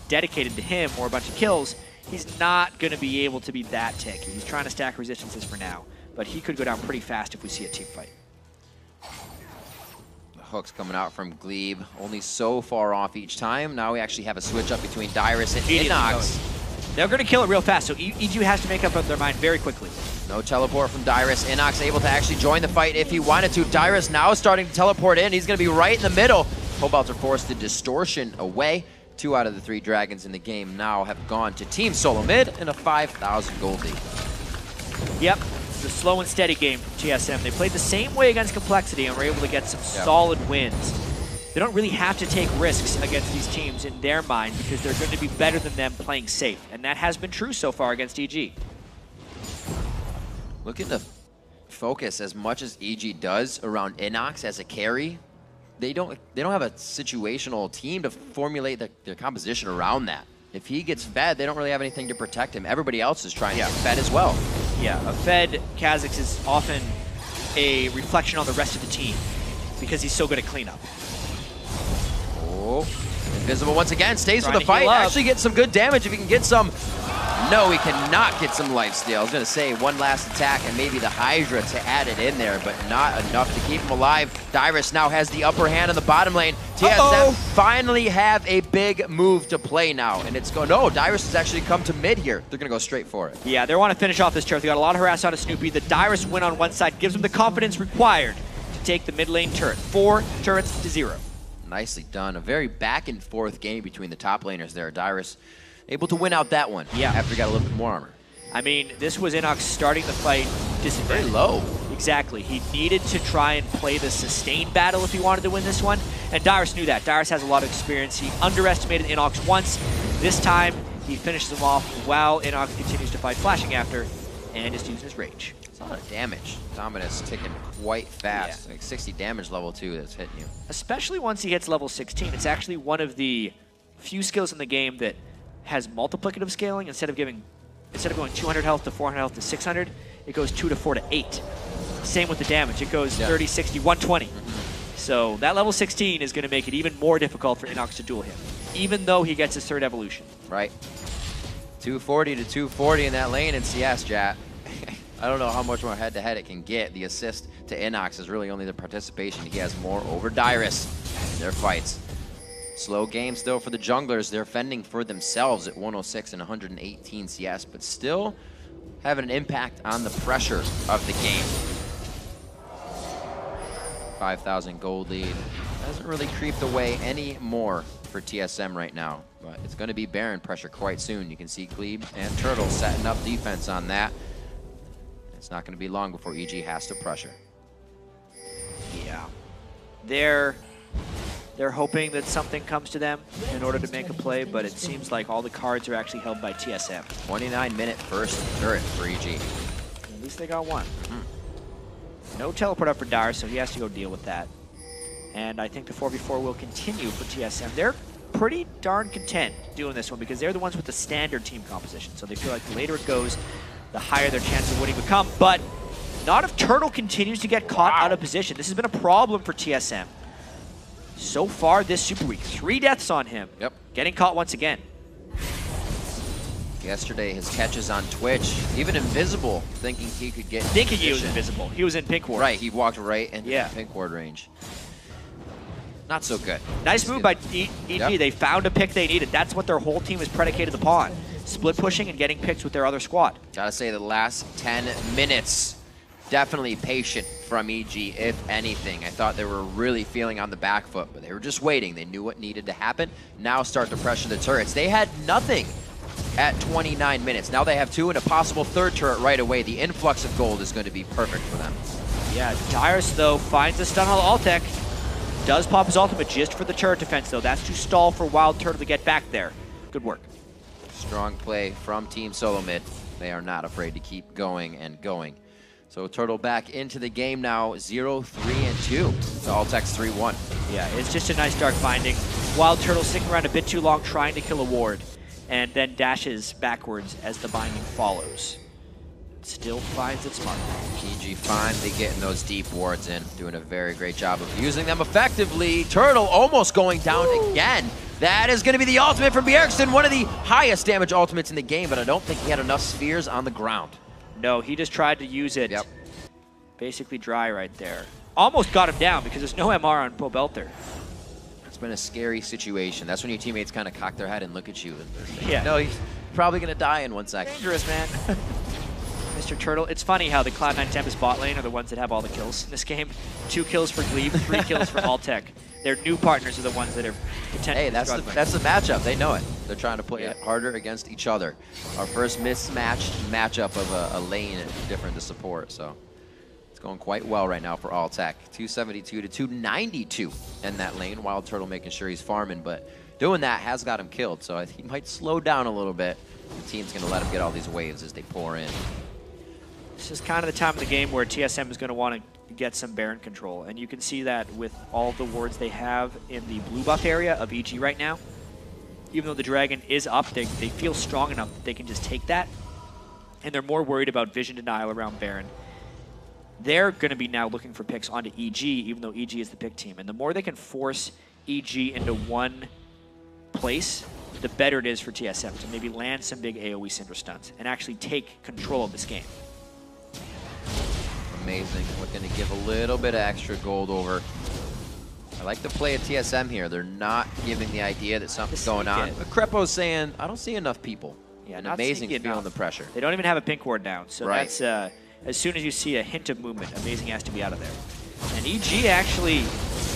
dedicated to him or a bunch of kills, he's not going to be able to be that tanky. He's trying to stack resistances for now, but he could go down pretty fast if we see a team fight. Hooks coming out from Glebe, only so far off each time. Now we actually have a switch up between Dyrus and Inox. They're going to kill it real fast, so EG has to make up their mind very quickly. No teleport from Dyrus. Inox able to actually join the fight if he wanted to. Dyrus now starting to teleport in. He's going to be right in the middle. Cobalts are forced the distortion away. 2 out of the 3 dragons in the game now have gone to Team SoloMid in a 5,000 gold lead. Yep. The slow and steady game from TSM. They played the same way against Complexity and were able to get some solid wins. They don't really have to take risks against these teams in their mind because they're going to be better than them playing safe. And that has been true so far against EG. Looking to focus as much as EG does around Inox as a carry. They don't have a situational team to formulate their composition around that. If he gets fed, they don't really have anything to protect him. Everybody else is trying to get fed as well. Yeah, a fed Kha'Zix is often a reflection on the rest of the team because he's so good at cleanup. Oh, invisible once again, stays for the fight. Actually gets some good damage if he can get some. No, he cannot get some lifesteal. I was going to say one last attack and maybe the Hydra to add it in there, but not enough to keep him alive. Dyrus now has the upper hand in the bottom lane. TSM finally have a big move to play now, and it's going. No, Dyrus has actually come to mid here. They're going to go straight for it. Yeah, they want to finish off this turret. They got a lot of harass out of Snoopy. The Dyrus win on one side gives them the confidence required to take the mid lane turret. 4 turrets to 0. Nicely done. A very back and forth game between the top laners there. Dyrus able to win out that one after he got a little bit more armor. I mean, this was Inox starting the fight very low. Exactly. He needed to try and play the sustained battle if he wanted to win this one, and Dyrus knew that. Dyrus has a lot of experience. He underestimated Inox once. This time, he finishes him off while Inox continues to fight, flashing after, and just using his rage. It's a lot of damage. Dominus ticking quite fast. Like 60 damage level 2 that's hitting you. Especially once he hits level 16. It's actually one of the few skills in the game that has multiplicative scaling. Instead of going 200 health to 400 health to 600, it goes 2 to 4 to 8. Same with the damage. It goes 30, 60, 120. So that level 16 is going to make it even more difficult for Inox to duel him, even though he gets his 3rd evolution. Right. 240 to 240 in that lane in CS, Jat. I don't know how much more head-to-head it can get. The assist to Inox is really only the participation. He has more over Dyrus in their fights. Slow game still for the junglers. They're fending for themselves at 106 and 118 CS, but still having an impact on the pressure of the game. 5,000 gold lead. Hasn't really creeped away anymore for TSM right now, but it's going to be Baron pressure quite soon. You can see Glebe and Turtle setting up defense on that. It's not going to be long before EG has to pressure. Yeah. They're hoping that something comes to them in order to make a play, but it seems like all the cards are actually held by TSM. 29-minute first turret for EG. At least they got one. No teleport up for Dyrus, so he has to go deal with that. And I think the 4v4 will continue for TSM. They're pretty darn content doing this one because they're the ones with the standard team composition. So they feel like the later it goes, the higher their chance of winning become. But not if Turtle continues to get caught out of position. This has been a problem for TSM. So far this Super Week, 3 deaths on him. Yep. Getting caught once again. Yesterday, his catches on Twitch, even invisible, thinking he could get. Thinking he was invisible. He was in pink ward. Right, he walked right into pink ward range. Not so good. Nice move by EG. Yep. They found a pick they needed. That's what their whole team is predicated upon. Split pushing and getting picks with their other squad. Gotta say, the last 10 minutes, definitely patient from EG, if anything. I thought they were really feeling on the back foot, but they were just waiting. They knew what needed to happen. Now start to pressure the turrets. They had nothing at 29 minutes. Now they have 2 and a possible 3rd turret right away. The influx of gold is going to be perfect for them. Yeah, Dyrus, though, finds a stun on Altec. Does pop his ultimate just for the turret defense, though. That's to stall for Wild Turtle to get back there. Good work. Strong play from Team SoloMid. They are not afraid to keep going and going. So Turtle back into the game now, 0-3-2 to Altec's 3-1. Yeah, it's just a nice dark finding. Wild Turtle sticking around a bit too long trying to kill a ward, and then dashes backwards as the binding follows. Still finds its mark. EG finally getting those deep wards in, doing a very great job of using them effectively. Turtle almost going down again. That is going to be the ultimate from Bjergsen, one of the highest damage ultimates in the game, but I don't think he had enough spheres on the ground. No, he just tried to use it. Yep. Basically dry right there. Almost got him down because there's no MR on Pobelter. It's been a scary situation. That's when your teammates kind of cock their head and look at you. And Yeah. No, he's probably going to die in 1 second. Dangerous, man. Mr. Turtle. It's funny how the Cloud9 Tempest bot lane are the ones that have all the kills in this game. 2 kills for Glebe, 3 kills for Altec. Their new partners are the ones that are potentially Hey, that's the matchup. They know it. They're trying to play it harder against each other. Our first mismatched matchup of a lane different to support, so it's going quite well right now for Altec. 272 to 292 in that lane. Wild Turtle making sure he's farming, but doing that has got him killed, so he might slow down a little bit. The team's going to let him get all these waves as they pour in. This is kind of the time of the game where TSM is going to want to get some Baron control, and you can see that with all the wards they have in the blue buff area of EG right now. Even though the Dragon is up, they feel strong enough that they can just take that, and they're more worried about vision denial around Baron. They're going to be now looking for picks onto EG, even though EG is the pick team, and the more they can force EG into one place, the better it is for TSM to maybe land some big AoE Syndra stunts and actually take control of this game. Amazing. We're going to give a little bit of extra gold over. I like the play of TSM here. They're not giving the idea that something's going on. But Crepo's saying, I don't see enough people. Yeah, and amazing feeling the pressure. They don't even have a pink ward down. So that's, as soon as you see a hint of movement, Amazing has to be out of there. And EG actually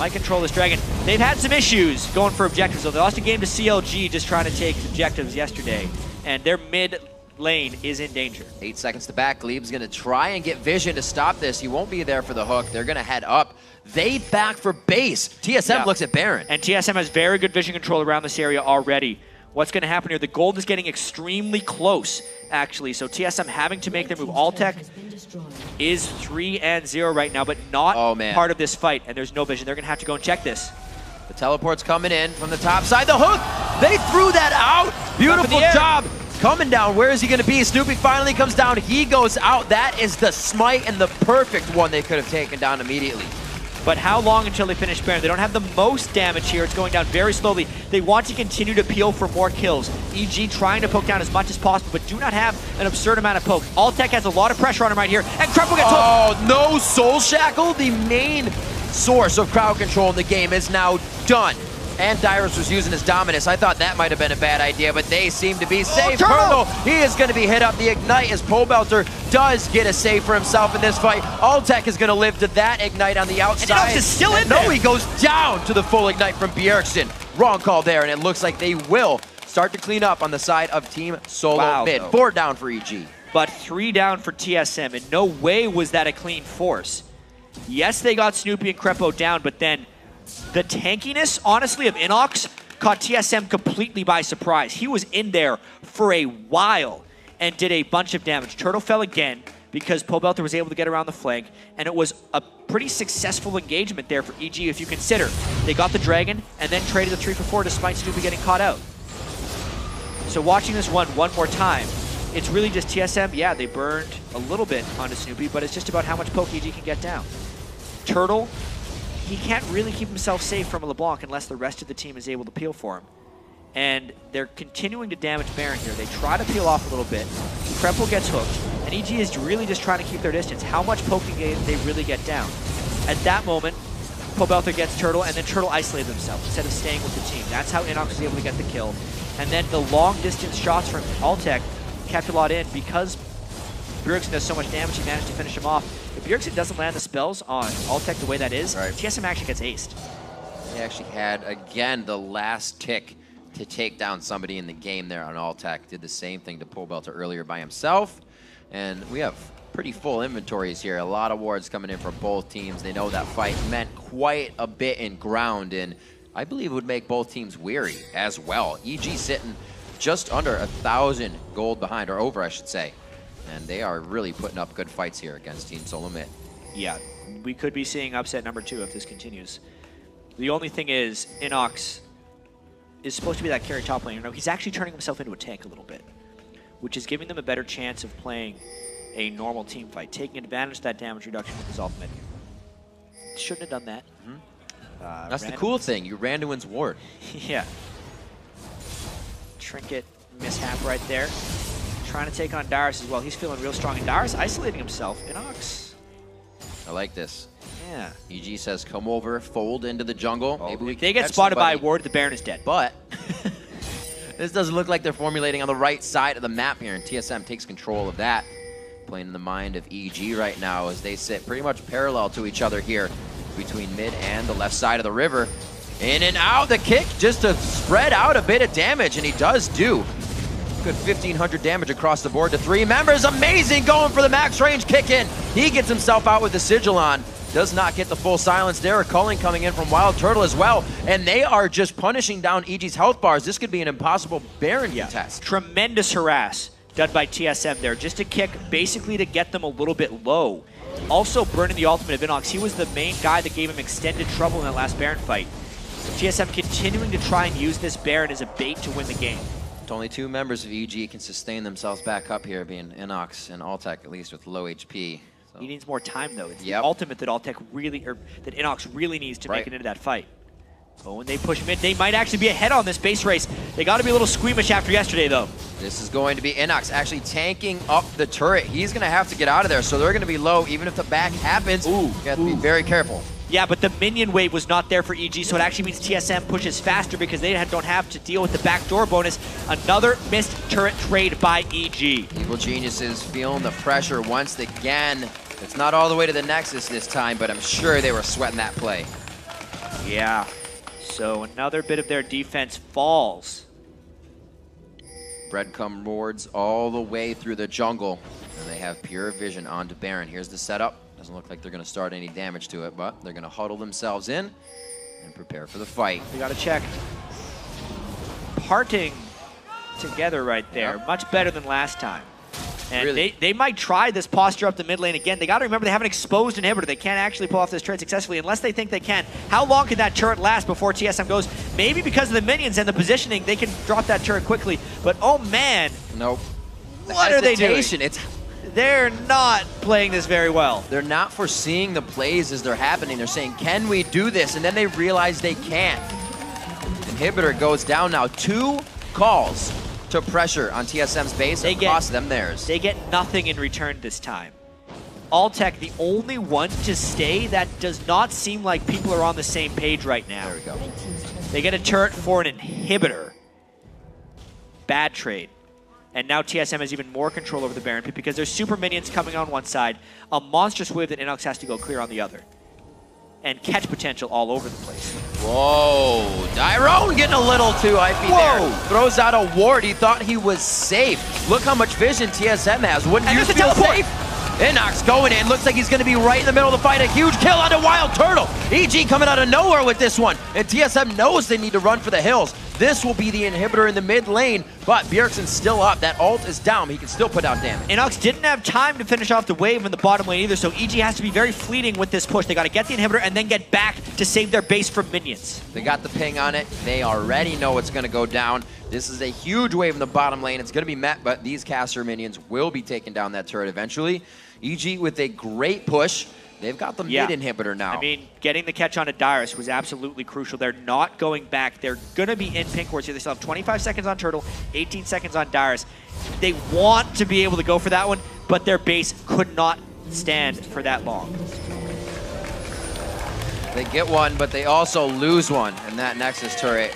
might control this Dragon. They've had some issues going for objectives. So they lost a game to CLG just trying to take objectives yesterday. And their mid lane is in danger. 8 seconds to back. Glebe's going to try and get vision to stop this. He won't be there for the hook. They're going to head up. They back for base. TSM looks at Baron. And TSM has very good vision control around this area already. What's going to happen here? The gold is getting extremely close, actually. So TSM having to make their move. Altec is 3-0 right now, but not part of this fight. And there's no vision. They're going to have to go and check this. The teleport's coming in from the top side. The hook! They threw that out! Beautiful job! Coming down. Where is he going to be? Snoopy finally comes down. He goes out. That is the smite and the perfect one they could have taken down immediately. But how long until they finish Baron? They don't have the most damage here. It's going down very slowly. They want to continue to peel for more kills. EG trying to poke down as much as possible, but do not have an absurd amount of poke. Altec has a lot of pressure on him right here, and Crepo gets hooked. Oh, no Soul Shackle. The main source of crowd control in the game is now done. And Dyrus was using his Dominus. I thought that might have been a bad idea, but they seem to be safe. Turtle! He is going to be hit up. The Ignite as Pobelter does get a save for himself in this fight. Altec is going to live to that Ignite on the outside. And Inox is still in there. No, he goes down to the full Ignite from Bjergsen. Wrong call there, and it looks like they will start to clean up on the side of Team SoloMid. 4 down for EG. But 3 down for TSM. In no way was that a clean force. Yes, they got Snoopy and Crepo down, but then the tankiness, honestly, of Inox caught TSM completely by surprise. He was in there for a while and did a bunch of damage. Turtle fell again because Pobelter was able to get around the flank, and it was a pretty successful engagement there for EG if you consider. They got the Dragon and then traded the 3 for 4 despite Snoopy getting caught out. So watching this one more time, it's really just TSM. Yeah, they burned a little bit onto Snoopy, but it's just about how much poke EG can get down. Turtle, he can't really keep himself safe from a LeBlanc unless the rest of the team is able to peel for him. And they're continuing to damage Baron here. They try to peel off a little bit. Crepo gets hooked, and EG is really just trying to keep their distance. How much poking they really get down? At that moment, Pobelter gets Turtle, and then Turtle isolated themselves instead of staying with the team. That's how Inox was able to get the kill. And then the long-distance shots from Altec kept a lot in because Bjergsen does so much damage, he managed to finish him off. If Bjergsen doesn't land the spells on Altec the way that is, TSM actually gets aced. They actually had, again, the last tick to take down somebody in the game there on Altec. Did the same thing to Pobelter earlier by himself. And we have pretty full inventories here. A lot of wards coming in from both teams. They know that fight meant quite a bit in ground, and I believe it would make both teams weary as well. EG sitting just under 1,000 gold behind, or over, I should say. And they are really putting up good fights here against Team SoloMid. Yeah, we could be seeing upset number 2 if this continues. The only thing is, Inox is supposed to be that carry top laner. No, he's actually turning himself into a tank a little bit, which is giving them a better chance of playing a normal team fight, taking advantage of that damage reduction with his ultimate. Shouldn't have done that. That's the cool thing. You Randuin's ward. Yeah. Trinket mishap right there. Trying to take on Darius as well. He's feeling real strong. And Darius isolating himself. Inox. I like this. Yeah. EG says, come over, fold into the jungle. Oh, maybe we if they get spotted by a ward, the Baron is dead. But this doesn't look like they're formulating on the right side of the map here, and TSM takes control of that. Playing in the mind of EG right now as they sit pretty much parallel to each other here between mid and the left side of the river. In and out the kick just to spread out a bit of damage, and he does do good 1,500 damage across the board to 3 members. Amazing, going for the max range kick in. He gets himself out with the sigil on. Does not get the full silence there. A culling coming in from Wild Turtle as well, and they are just punishing down EG's health bars. This could be an impossible Baron contest. Tremendous harass done by TSM there, just a kick basically to get them a little bit low. Also burning the ultimate of Inox. He was the main guy that gave him extended trouble in that last Baron fight. TSM continuing to try and use this Baron as a bait to win the game. Only 2 members of EG can sustain themselves back up here, being Inox and Altec, at least with low HP. So. He needs more time though. It's the ultimate that Altec really, or that Inox really needs to make it into that fight. But when they push mid, they might actually be ahead on this base race. They got to be a little squeamish after yesterday, though. This is going to be Inox actually tanking up the turret. He's going to have to get out of there, so they're going to be low even if the back happens. You have to be very careful. Yeah, but the minion wave was not there for EG, so it actually means TSM pushes faster because they don't have to deal with the backdoor bonus. Another missed turret trade by EG. Evil Geniuses feeling the pressure once again. It's not all the way to the Nexus this time, but I'm sure they were sweating that play. Yeah. So another bit of their defense falls. Breadcrumb wards all the way through the jungle. And they have pure vision onto Baron. Here's the setup. Doesn't look like they're going to start any damage to it, but they're going to huddle themselves in and prepare for the fight. They got to check. Parting together right there. Much better than last time. And really? they might try this posture up the mid lane again. They got to remember they have an exposed inhibitor. They can't actually pull off this turret successfully unless they think they can. How long can that turret last before TSM goes? Maybe because of the minions and the positioning, they can drop that turret quickly. But oh man. Nope. What are they doing? They're not playing this very well. They're not foreseeing the plays as they're happening. They're saying, can we do this? And then they realize they can't. Inhibitor goes down now. 2 calls to pressure on TSM's base and cost them theirs. They get nothing in return this time. Altec, the only one to stay. That does not seem like people are on the same page right now. There we go. They get a turret for an inhibitor. Bad trade. And now TSM has even more control over the Baron pit because there's super minions coming on one side, a monstrous wave that Inox has to go clear on the other. And catch potential all over the place. Whoa, Dyrone getting a little too hypey there. Throws out a ward. He thought he was safe. Look how much vision TSM has. Wouldn't you feel safe? Inox going in. Looks like he's going to be right in the middle of the fight. A huge kill onto Wild Turtle. EG coming out of nowhere with this one. And TSM knows they need to run for the hills. This will be the inhibitor in the mid lane, but Bjergsen's still up. That ult is down. He can still put out damage. Inox didn't have time to finish off the wave in the bottom lane either, so EG has to be very fleeting with this push. They got to get the inhibitor and then get back to save their base from minions. They got the ping on it. They already know it's going to go down. This is a huge wave in the bottom lane. It's going to be met, but these caster minions will be taking down that turret eventually. EG with a great push. They've got the mid inhibitor now. I mean, getting the catch on a Darius was absolutely crucial. They're not going back. They're going to be in pink wards here. They still have 25 seconds on Turtle, 18 seconds on Darius. They want to be able to go for that one, but their base could not stand for that long. They get one, but they also lose one, and that Nexus turret.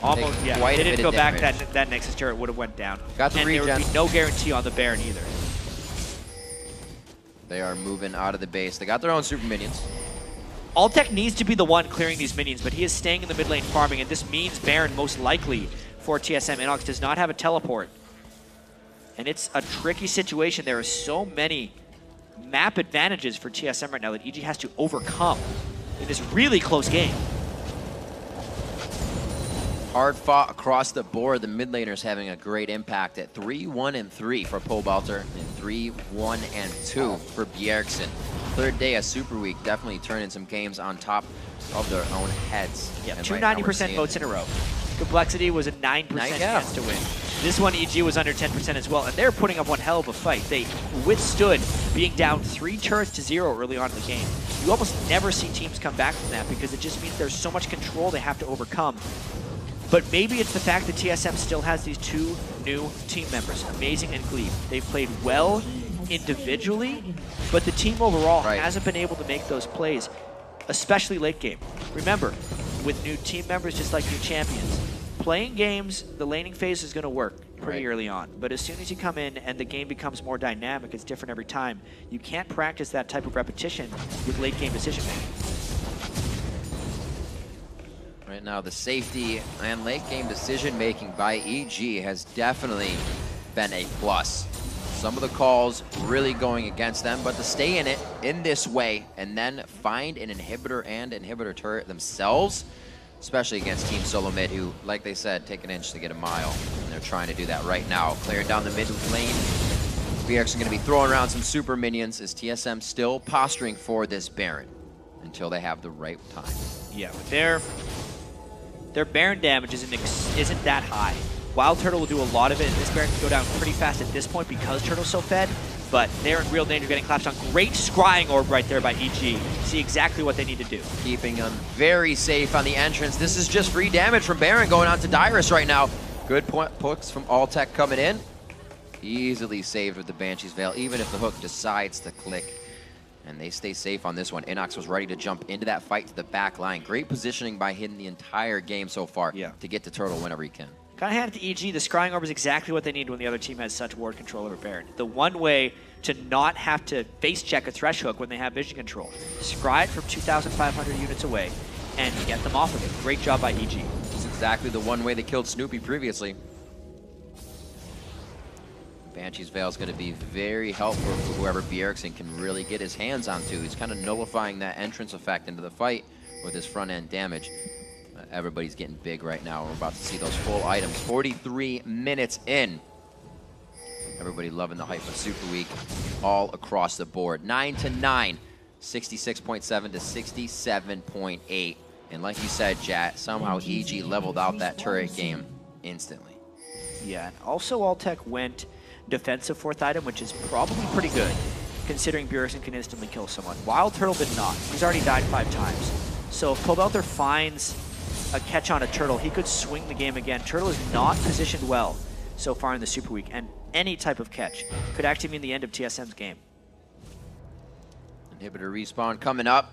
Almost, yeah. They didn't go back. That Nexus turret would have went down. Got the regen. There would be no guarantee on the Baron either. They are moving out of the base. They got their own super minions. Altec needs to be the one clearing these minions, but he is staying in the mid lane farming, and this means Baron most likely for TSM. Inox does not have a teleport. And it's a tricky situation. There are so many map advantages for TSM right now that EG has to overcome in this really close game. Hard fought across the board. The mid laners having a great impact at 3-1-3 for Pobalter and 3-1-2 for Bjergsen. Third day of Superweek, definitely turning some games on top of their own heads. Yeah, 2 90% votes in a row. Complexity was a 9% chance to win. This one, EG was under 10% as well, and they're putting up one hell of a fight. They withstood being down 3 turrets to 0 early on in the game. You almost never see teams come back from that because it just means there's so much control they have to overcome. But maybe it's the fact that TSM still has these 2 new team members, Amazing and Glebe. They've played well individually, but the team overall hasn't been able to make those plays, especially late game. Remember, with new team members, just like new champions, playing games, the laning phase is going to work pretty early on. But as soon as you come in and the game becomes more dynamic, it's different every time. You can't practice that type of repetition with late game decision making. Right now, the safety and late game decision making by EG has definitely been a plus. Some of the calls really going against them, but to stay in it in this way and then find an inhibitor and inhibitor turret themselves, especially against Team SoloMid, who, like they said, take an inch to get a mile, and they're trying to do that right now. Clearing down the mid lane. BX are going to be throwing around some super minions. Is TSM still posturing for this Baron until they have the right time? Yeah, but their Baron damage isn't that high. Wild Turtle will do a lot of it, and this Baron can go down pretty fast at this point because Turtle's so fed, but they're in real danger getting collapsed on. Great scrying orb right there by EG. See exactly what they need to do. Keeping them very safe on the entrance. This is just free damage from Baron going on to Dyrus right now. Good pokes from Alltech coming in. Easily saved with the Banshee's Veil, even if the hook decides to click. And they stay safe on this one. Inox was ready to jump into that fight to the back line. Great positioning by him the entire game so far to get to Turtle whenever he can. Kind of hand it to EG. The scrying orb is exactly what they need when the other team has such ward control over Baron. The one way to not have to face check a thresh hook when they have vision control. Scry it from 2,500 units away and get them off of it. Great job by EG. It's exactly the one way they killed Snoopy previously. Banshee's Veil is going to be very helpful for whoever Bjergsen can really get his hands onto. He's kind of nullifying that entrance effect into the fight with his front end damage. Everybody's getting big right now. We're about to see those full items. 43 minutes in. Everybody loving the hype of Superweek all across the board. 9-9, 66.7 to 67.8. And like you said, Jat, somehow EG leveled out that turret game instantly. Yeah, and also Alltech went defensive 4th item, which is probably pretty good, considering Bjergsen can instantly kill someone. Wild Turtle did not. He's already died 5 times. So if Pobelter finds a catch on a Turtle, he could swing the game again. Turtle is not positioned well so far in the Super Week, and any type of catch could actually mean the end of TSM's game. Inhibitor respawn coming up.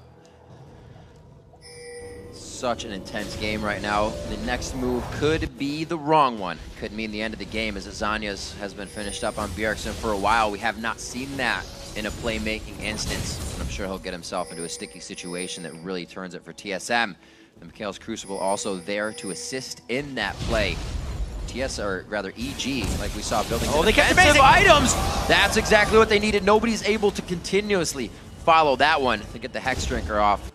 Such an intense game right now. The next move could be the wrong one. Could mean the end of the game, as Azania's has been finished up on Bjergsen for a while. We have not seen that in a playmaking instance. And I'm sure he'll get himself into a sticky situation that really turns it for TSM. And Mikhail's Crucible also there to assist in that play. or rather EG, like we saw building they kept defensive items. That's exactly what they needed. Nobody's able to continuously follow that one to get the Hex Drinker off.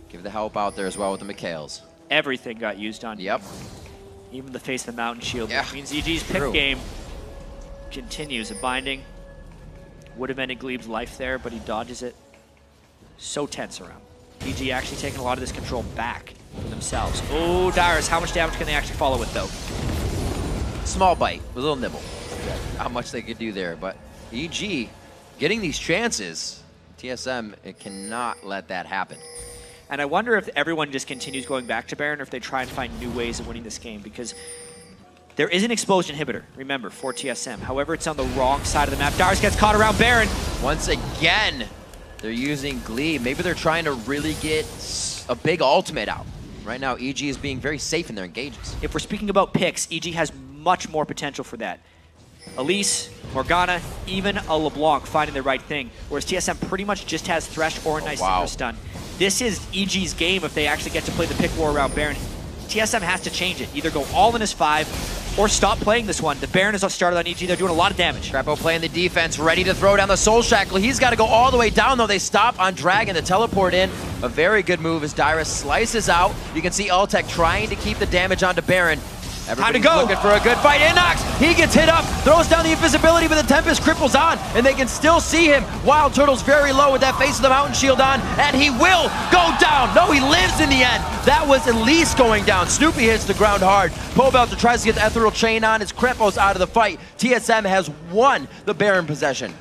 Give the help out there as well with the Mikhails. Everything got used on. Yep. Even the face of the Mountain Shield. Yeah. Which means EG's pick game continues. A binding would have ended Glebe's life there, but he dodges it. So tense around. EG actually taking a lot of this control back for themselves. Oh, Dyrus, how much damage can they actually follow with, though? Small bite, a little nibble. How much they could do there, but EG getting these chances. TSM, it cannot let that happen. And I wonder if everyone just continues going back to Baron or if they try and find new ways of winning this game, because there is an exposed inhibitor, remember, for TSM. However, it's on the wrong side of the map. Dyrus gets caught around Baron. Once again, they're using Glebe. Maybe they're trying to really get a big ultimate out. Right now, EG is being very safe in their engages. If we're speaking about picks, EG has much more potential for that. Elise, Morgana, even a LeBlanc finding the right thing, whereas TSM pretty much just has Thresh or a nice stun. This is EG's game if they actually get to play the pick war around Baron. TSM has to change it. Either go all in as 5 or stop playing this one. The Baron is started on EG. They're doing a lot of damage. Trappo playing the defense, ready to throw down the Soul Shackle. He's got to go all the way down, though. They stop on Dragon to teleport in. A very good move as Dyrus slices out. You can see Alltech trying to keep the damage onto Baron. Everybody's go. looking for a good fight. Inox, he gets hit up, throws down the invisibility, but the Tempest cripples on, and they can still see him. Wild Turtle's very low with that face of the mountain shield on, and he will go down. No, he lives in the end. That was at least going down. Snoopy hits the ground hard. Pobelter tries to get the ethereal chain on as Krepo's out of the fight. TSM has won the Baron possession.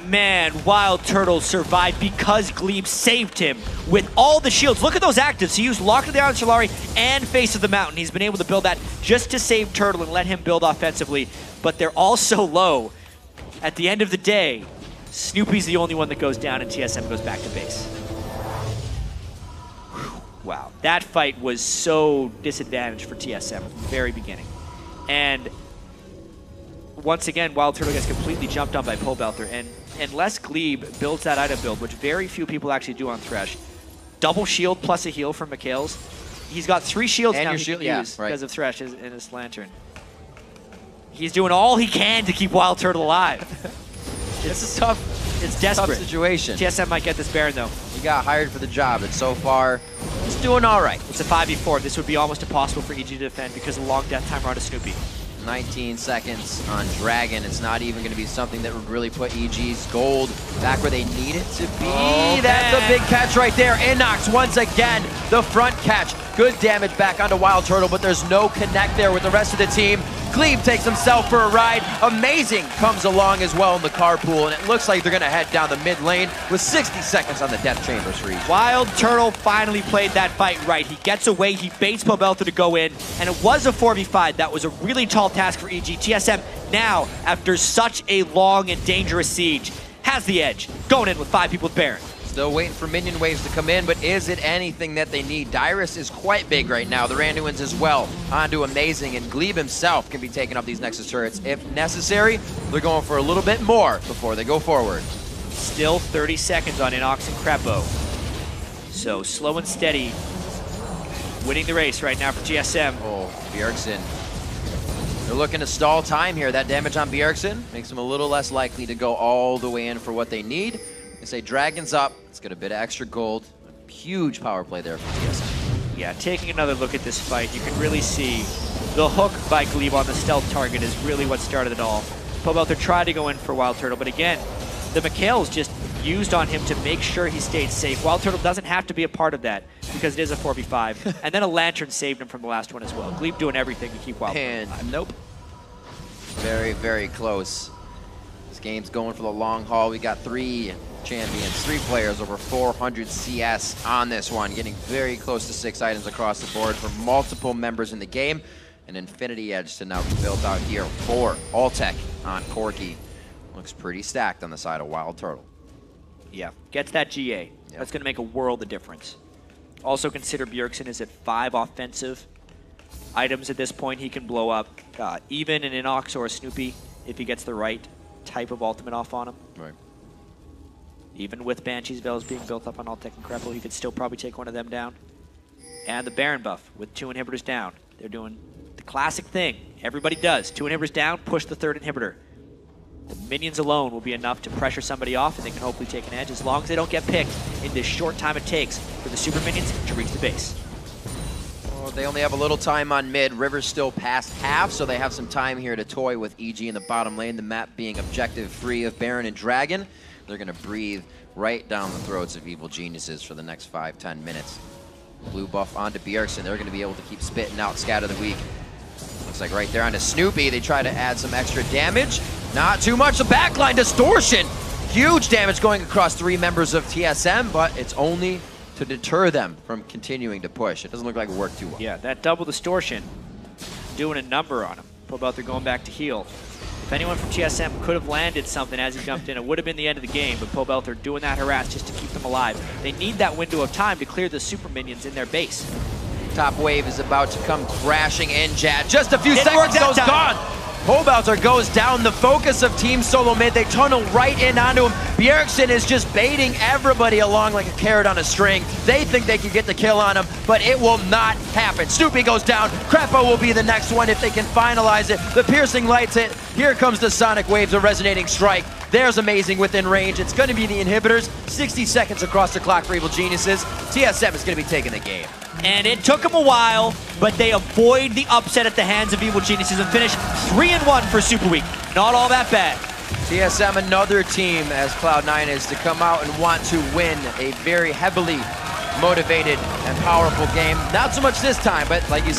Man, Wild Turtle survived because Glebe saved him with all the shields. Look at those actives. He used Lock of the Iron Solari and Face of the Mountain. He's been able to build that just to save Turtle and let him build offensively. But they're all so low. At the end of the day, Snoopy's the only one that goes down and TSM goes back to base. Wow, that fight was so disadvantaged for TSM from the very beginning. And once again, Wild Turtle gets completely jumped on by Pobelter, and unless Glebe builds that item build, which very few people actually do on Thresh, double shield plus a heal from Mikhail's, he's got 3 shields and now he can use because of Thresh in his Lantern. He's doing all he can to keep Wild Turtle alive. It's a tough, it's desperate. tough situation. TSM might get this Baron though. He got hired for the job, and so far, he's doing all right. It's a 5v4. This would be almost impossible for EG to defend because of the long death timer on a Snoopy. 19 seconds on Dragon. It's not even going to be something that would really put EG's gold back where they need it to be. Oh, that's a big catch right there. Inox once again, the front catch. Good damage back onto Wild Turtle, but there's no connect there with the rest of the team. Glebe takes himself for a ride. Amazing comes along as well in the carpool, and it looks like they're going to head down the mid lane with 60 seconds on the death chambers for EG. Wild Turtle finally played that fight right. He gets away, he baits Pobelter to go in, and it was a 4v5. That was a really tall task for EG. TSM now, after such a long and dangerous siege, has the edge, going in with 5 people with Baron. Still waiting for minion waves to come in, but is it anything that they need? Dyrus is quite big right now. The Randuins as well onto Amazing, and Glebe himself can be taking up these Nexus turrets. If necessary, they're going for a little bit more before they go forward. Still 30 seconds on Inox and Krepo. So slow and steady, winning the race right now for TSM. Oh, Bjergsen. They're looking to stall time here. That damage on Bjergsen makes them a little less likely to go all the way in for what they need. They say Dragon's up. Let's get a bit of extra gold. A huge power play there for TSM. Yeah, taking another look at this fight, you can really see the hook by Glebe on the stealth target is really what started it all. Pobelter tried to go in for Wild Turtle, but again, the Mikhail's just used on him to make sure he stayed safe. Wild Turtle doesn't have to be a part of that because it is a 4v5. And then a Lantern saved him from the last one as well. Glebe doing everything to keep Wild Turtle alive. Nope. Very, very close. This game's going for the long haul. We got 3 champions, 3 players over 400 CS on this one, getting very close to 6 items across the board for multiple members in the game. An Infinity Edge to now be built out here for Alltech on Corki. Looks pretty stacked on the side of Wild Turtle. Yeah, gets that GA. Yeah. That's going to make a world of difference. Also consider Bjergsen is at 5 offensive items at this point he can blow up. Even an Inox or a Snoopy if he gets the right type of ultimate off on him. Right. Even with Banshee's Veils being built up on Alltech and Krepo, he could still probably take one of them down. And the Baron buff with 2 inhibitors down. They're doing the classic thing everybody does. 2 inhibitors down, push the 3rd inhibitor. The minions alone will be enough to pressure somebody off, and they can hopefully take an edge as long as they don't get picked in this short time it takes for the super minions to reach the base. Well, they only have a little time on mid. River's still past half, so they have some time here to toy with EG in the bottom lane, the map being objective free of Baron and Dragon. They're going to breathe right down the throats of evil geniuses for the next 5-10 minutes. Blue buff onto Bjergsen. They're going to be able to keep spitting out Scatter the Weak. Looks like right there onto Snoopy, they try to add some extra damage. Not too much. The backline distortion. Huge damage going across 3 members of TSM, but it's only to deter them from continuing to push. It doesn't look like it worked too well. Yeah, that double distortion doing a number on him. Pobelter going back to heal. If anyone from TSM could have landed something as he jumped in, it would have been the end of the game, but Pobelter doing that harass just to keep them alive. They need that window of time to clear the super minions in their base. Top wave is about to come crashing in, Jad. Just a few seconds goes gone. Pobelter goes down. The focus of Team SoloMid. They tunnel right in onto him. Bjergsen is just baiting everybody along like a carrot on a string. They think they can get the kill on him, but it will not happen. Snoopy goes down. Krepo will be the next one if they can finalize it. The piercing lights hit. Here comes the sonic waves, a resonating strike. There's Amazing within range. It's going to be the inhibitors. 60 seconds across the clock for Evil Geniuses. TSM is going to be taking the game. And it took them a while, but they avoid the upset at the hands of Evil Geniuses and finish 3-1 for Superweek. Not all that bad. TSM, another team, as Cloud9 is, to come out and want to win a very heavily motivated and powerful game. Not so much this time, but like you